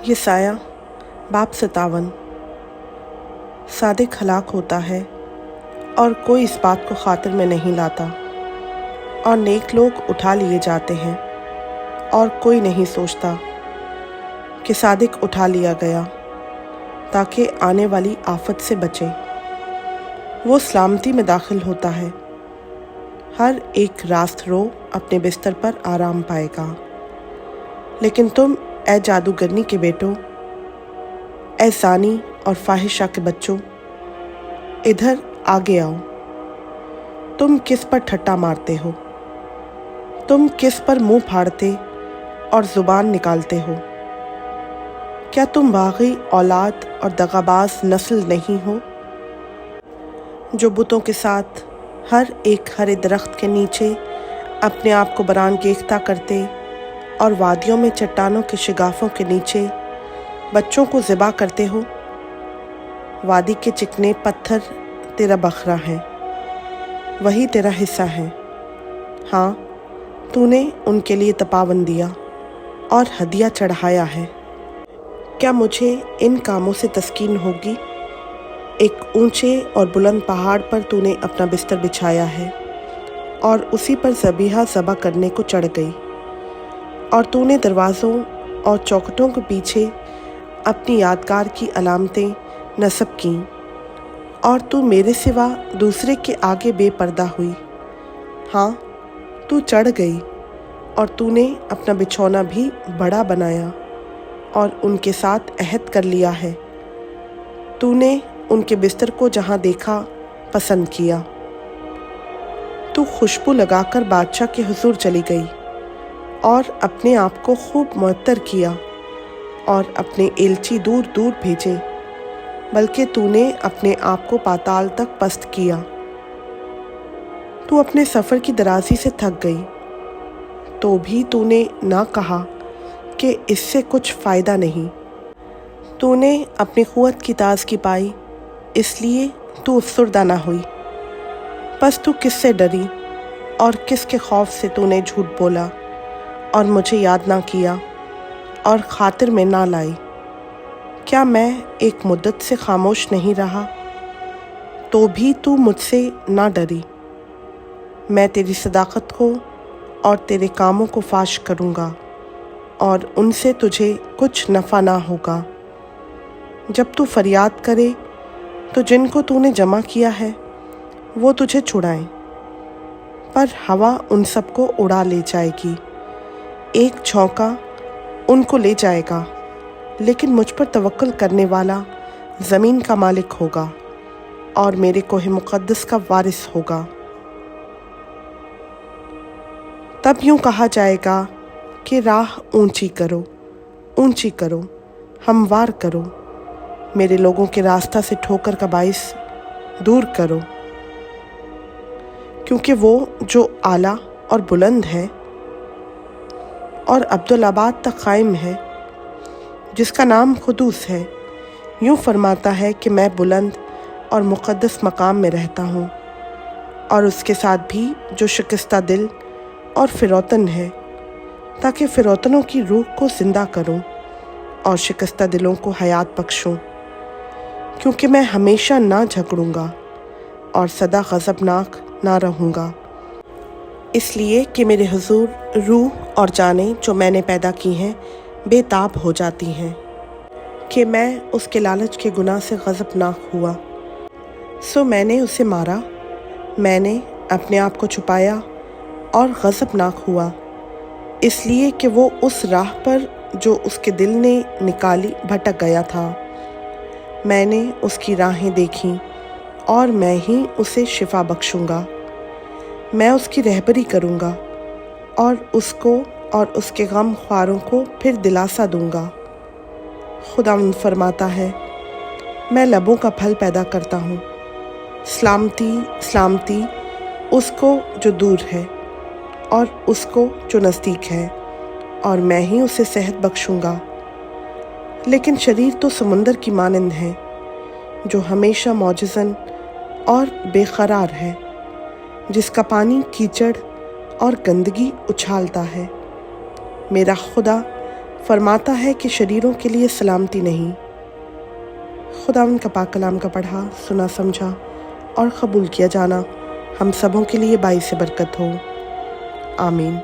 یہ سایہ باب 57 صادق ہلاک ہوتا ہے اور کوئی اس بات کو خاطر میں نہیں لاتا، اور نیک لوگ اٹھا لیے جاتے ہیں اور کوئی نہیں سوچتا کہ صادق اٹھا لیا گیا تاکہ آنے والی آفت سے بچے۔ وہ سلامتی میں داخل ہوتا ہے، ہر ایک راست رو اپنے بستر پر آرام پائے گا، لیکن تم اے جادوگرنی کے بیٹوں، اے زانی اور فاحشہ کے بچوں، ادھر آگے آؤ۔ تم کس پر ٹھٹا مارتے ہو؟ تم کس پر منہ پھاڑتے اور زبان نکالتے ہو؟ کیا تم باغی اولاد اور دغاباز نسل نہیں ہو، جو بتوں کے ساتھ ہر ایک ہرے درخت کے نیچے اپنے آپ کو برانگیختہ کرتے اور وادیوں میں چٹانوں کے شگافوں کے نیچے بچوں کو ذبح کرتے ہو؟ وادی کے چکنے پتھر تیرا بکھرا ہے، وہی تیرا حصہ ہے۔ ہاں، تو نے ان کے لیے تپاون دیا اور ہدیہ چڑھایا ہے۔ کیا مجھے ان کاموں سے تسکین ہوگی؟ ایک اونچے اور بلند پہاڑ پر تو نے اپنا بستر بچھایا ہے اور اسی پر ذبیحہ ذبح کرنے کو چڑھ گئی، اور تو نے دروازوں اور چوکھٹوں کے پیچھے اپنی یادگار کی علامتیں نصب کیں، اور تو میرے سوا دوسرے کے آگے بے پردہ ہوئی۔ ہاں، تو چڑھ گئی اور تو نے اپنا بچھونا بھی بڑا بنایا اور ان کے ساتھ عہد کر لیا ہے۔ تو نے ان کے بستر کو جہاں دیکھا پسند کیا۔ تو خوشبو لگا کر بادشاہ کے حضور چلی گئی اور اپنے آپ کو خوب معطر کیا اور اپنے ایلچی دور دور بھیجے، بلکہ تو نے اپنے آپ کو پاتال تک پست کیا۔ تو اپنے سفر کی درازی سے تھک گئی، تو بھی تو نے نہ کہا کہ اس سے کچھ فائدہ نہیں۔ تو نے اپنی قوت کی تازگی پائی، اس لیے تو افسردہ نہ ہوئی۔ پس تو کس سے ڈری اور کس کے خوف سے تو نے جھوٹ بولا اور مجھے یاد نہ کیا اور خاطر میں نہ لائی؟ کیا میں ایک مدت سے خاموش نہیں رہا؟ تو بھی تو مجھ سے نہ ڈری۔ میں تیری صداقت کو اور تیرے کاموں کو فاش کروں گا، اور ان سے تجھے کچھ نفع نہ ہوگا۔ جب تو فریاد کرے تو جن کو تو نے جمع کیا ہے وہ تجھے چھڑائیں، پر ہوا ان سب کو اڑا لے جائے گی۔ ایک جھونکا ان کو لے جائے گا، لیکن مجھ پر توکل کرنے والا زمین کا مالک ہوگا اور میرے کوہ مقدس کا وارث ہوگا۔ تب یوں کہا جائے گا کہ راہ اونچی کرو، اونچی کرو، ہموار کرو، میرے لوگوں کے راستہ سے ٹھوکر کا باعث دور کرو، کیونکہ وہ جو اعلیٰ اور بلند ہے اور عبدالآباد تک قائم ہے، جس کا نام قدوس ہے، یوں فرماتا ہے کہ میں بلند اور مقدس مقام میں رہتا ہوں، اور اس کے ساتھ بھی جو شکستہ دل اور فروتن ہے، تاکہ فروتنوں کی روح کو زندہ کروں اور شکستہ دلوں کو حیات بخشوں، کیونکہ میں ہمیشہ نہ جھگڑوں گا اور سدا غضبناک نہ رہوں گا، اس لیے کہ میرے حضور روح اور جانیں جو میں نے پیدا کی ہیں بے تاب ہو جاتی ہیں، کہ میں اس کے لالچ کے گناہ سے غضبناک ہوا، سو میں نے اسے مارا، میں نے اپنے آپ کو چھپایا اور غضبناک ہوا، اس لیے کہ وہ اس راہ پر جو اس کے دل نے نکالی بھٹک گیا تھا۔ میں نے اس کی راہیں دیکھیں اور میں ہی اسے شفا بخشوں گا۔ میں اس کی رہبری کروں گا اور اس کو اور اس کے غم خواروں کو پھر دلاسا دوں گا۔ خداوند فرماتا ہے، میں لبوں کا پھل پیدا کرتا ہوں، سلامتی سلامتی اس کو جو دور ہے اور اس کو جو نزدیک ہے، اور میں ہی اسے صحت بخشوں گا۔ لیکن شریر تو سمندر کی مانند ہے، جو ہمیشہ معجزن اور بے قرار ہے، جس کا پانی کیچڑ اور گندگی اچھالتا ہے۔ میرا خدا فرماتا ہے کہ شریروں کے لیے سلامتی نہیں۔ خداوند کا پاک کلام کا پڑھا، سنا، سمجھا اور قبول کیا جانا ہم سبوں کے لیے باعث برکت ہو۔ آمین۔